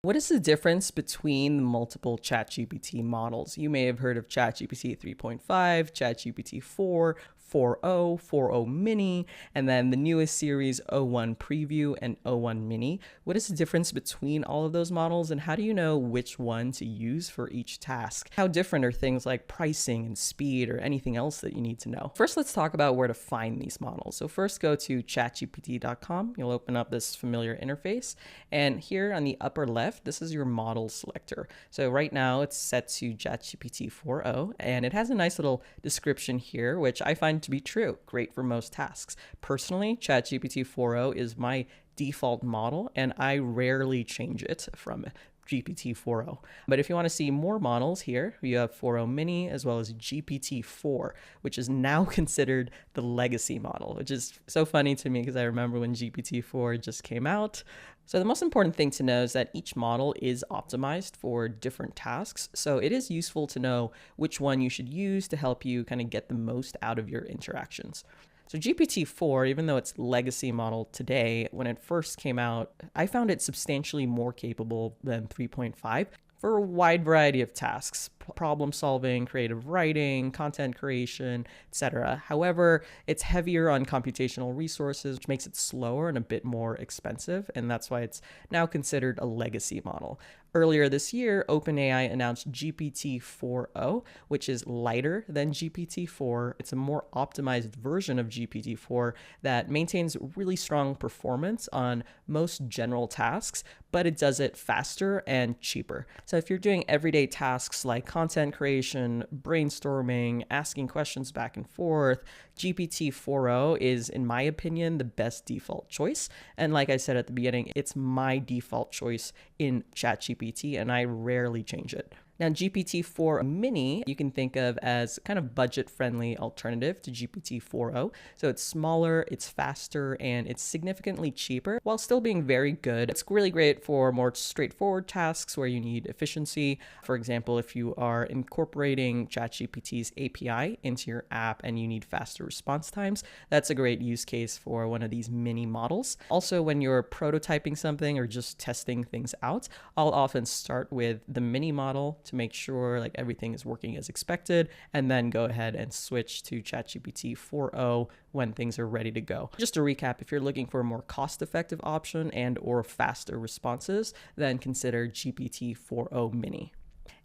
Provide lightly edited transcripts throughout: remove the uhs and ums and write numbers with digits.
What is the difference between the multiple ChatGPT models? You may have heard of ChatGPT 3.5, ChatGPT 4, 4.0, 4.0 mini, and then the newest series o1 preview and o1 mini. What is the difference between all of those models, and how do you know which one to use for each task? How different are things like pricing and speed or anything else that you need to know? First, let's talk about where to find these models. So first, go to chatgpt.com. You'll open up this familiar interface, and here on the upper left, this is your model selector. So right now it's set to ChatGPT 4.0, and it has a nice little description here, which I find to be true. Great for most tasks. Personally, ChatGPT 4.0 is my default model, and I rarely change it from GPT 4.0. But if you want to see more models here, you have 4.0 mini as well as GPT-4, which is now considered the legacy model, which is so funny to me because I remember when GPT-4 just came out. So the most important thing to know is that each model is optimized for different tasks. So it is useful to know which one you should use to help you kind of get the most out of your interactions. So GPT-4, even though it's legacy model today, when it first came out, I found it substantially more capable than 3.5 for a wide variety of tasks: problem solving, creative writing, content creation, etc. However, it's heavier on computational resources, which makes it slower and a bit more expensive, and that's why it's now considered a legacy model. Earlier this year, OpenAI announced GPT-4.0, which is lighter than GPT-4. It's a more optimized version of GPT-4 that maintains really strong performance on most general tasks, but it does it faster and cheaper. So if you're doing everyday tasks like content creation, brainstorming, asking questions back and forth, GPT 4.0 is, in my opinion, the best default choice. And like I said at the beginning, it's my default choice in ChatGPT, and I rarely change it. Now, GPT-4 mini, you can think of as kind of budget-friendly alternative to GPT-4.0. So it's smaller, it's faster, and it's significantly cheaper while still being very good. It's really great for more straightforward tasks where you need efficiency. For example, if you are incorporating ChatGPT's API into your app and you need faster response times, that's a great use case for one of these mini models. Also, when you're prototyping something or just testing things out, I'll often start with the mini model to make sure like everything is working as expected, and then go ahead and switch to ChatGPT 4.0 when things are ready to go. Just to recap, if you're looking for a more cost-effective option and or faster responses, then consider GPT 4.0 mini.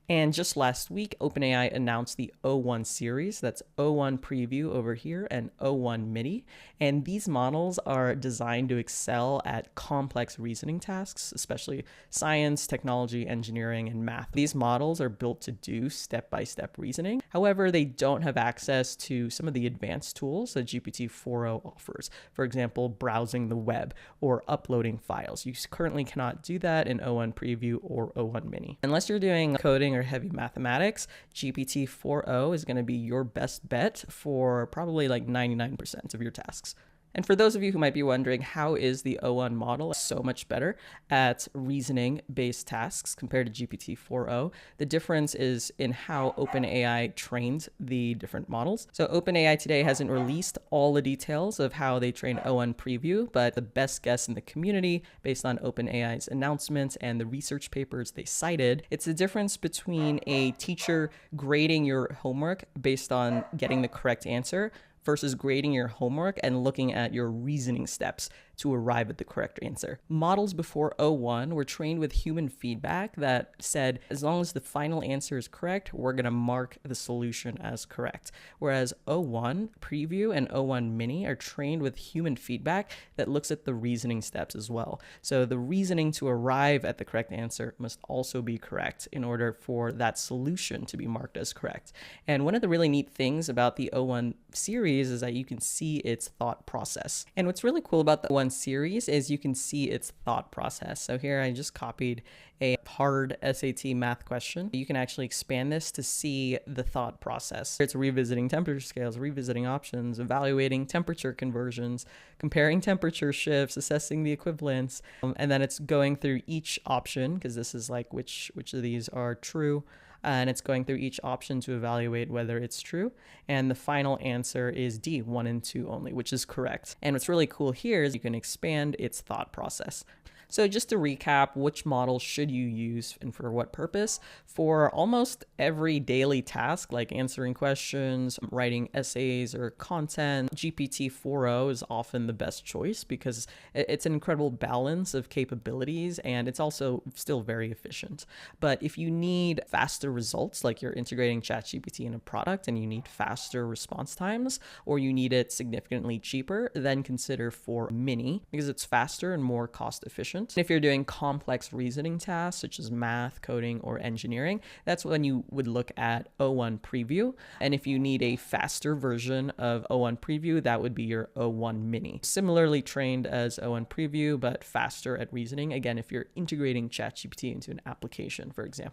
And just last week, OpenAI announced the o1 series. That's o1 preview over here and o1 mini. And these models are designed to excel at complex reasoning tasks, especially science, technology, engineering, and math. These models are built to do step-by-step reasoning. However, they don't have access to some of the advanced tools that GPT 4.0 offers. For example, browsing the web or uploading files. You currently cannot do that in o1 preview or o1 mini. Unless you're doing coding or heavy mathematics, GPT 4.0 is going to be your best bet for probably like 99% of your tasks. And for those of you who might be wondering, how is the o1 model so much better at reasoning-based tasks compared to GPT 4.0? The difference is in how OpenAI trained the different models. So OpenAI today hasn't released all the details of how they trained o1 preview, but the best guess in the community, based on OpenAI's announcements and the research papers they cited, it's the difference between a teacher grading your homework based on getting the correct answer versus grading your homework and looking at your reasoning steps to arrive at the correct answer. Models before o1 were trained with human feedback that said, as long as the final answer is correct, we're going to mark the solution as correct. Whereas o1 preview and o1 mini are trained with human feedback that looks at the reasoning steps as well. So the reasoning to arrive at the correct answer must also be correct in order for that solution to be marked as correct. And one of the really neat things about the o1 series is that you can see its thought process. And what's really cool about the o1 series is you can see its thought process. So here I just copied a hard SAT math question. You can actually expand this to see the thought process. It's revisiting temperature scales, revisiting options, evaluating temperature conversions, comparing temperature shifts, assessing the equivalence, and then it's going through each option, because this is like which of these are true. And it's going through each option to evaluate whether it's true. And the final answer is D, 1 and 2 only, which is correct. And what's really cool here is you can expand its thought process. So just to recap, which model should you use and for what purpose? For almost every daily task, like answering questions, writing essays, or content, GPT-4o is often the best choice because it's an incredible balance of capabilities and it's also still very efficient. But if you need faster results, like you're integrating ChatGPT in a product and you need faster response times, or you need it significantly cheaper, then consider 4 Mini because it's faster and more cost efficient. If you're doing complex reasoning tasks such as math, coding, or engineering, that's when you would look at O1 Preview. And if you need a faster version of O1 Preview, that would be your O1 Mini. Similarly trained as O1 Preview, but faster at reasoning. Again, if you're integrating ChatGPT into an application, for example.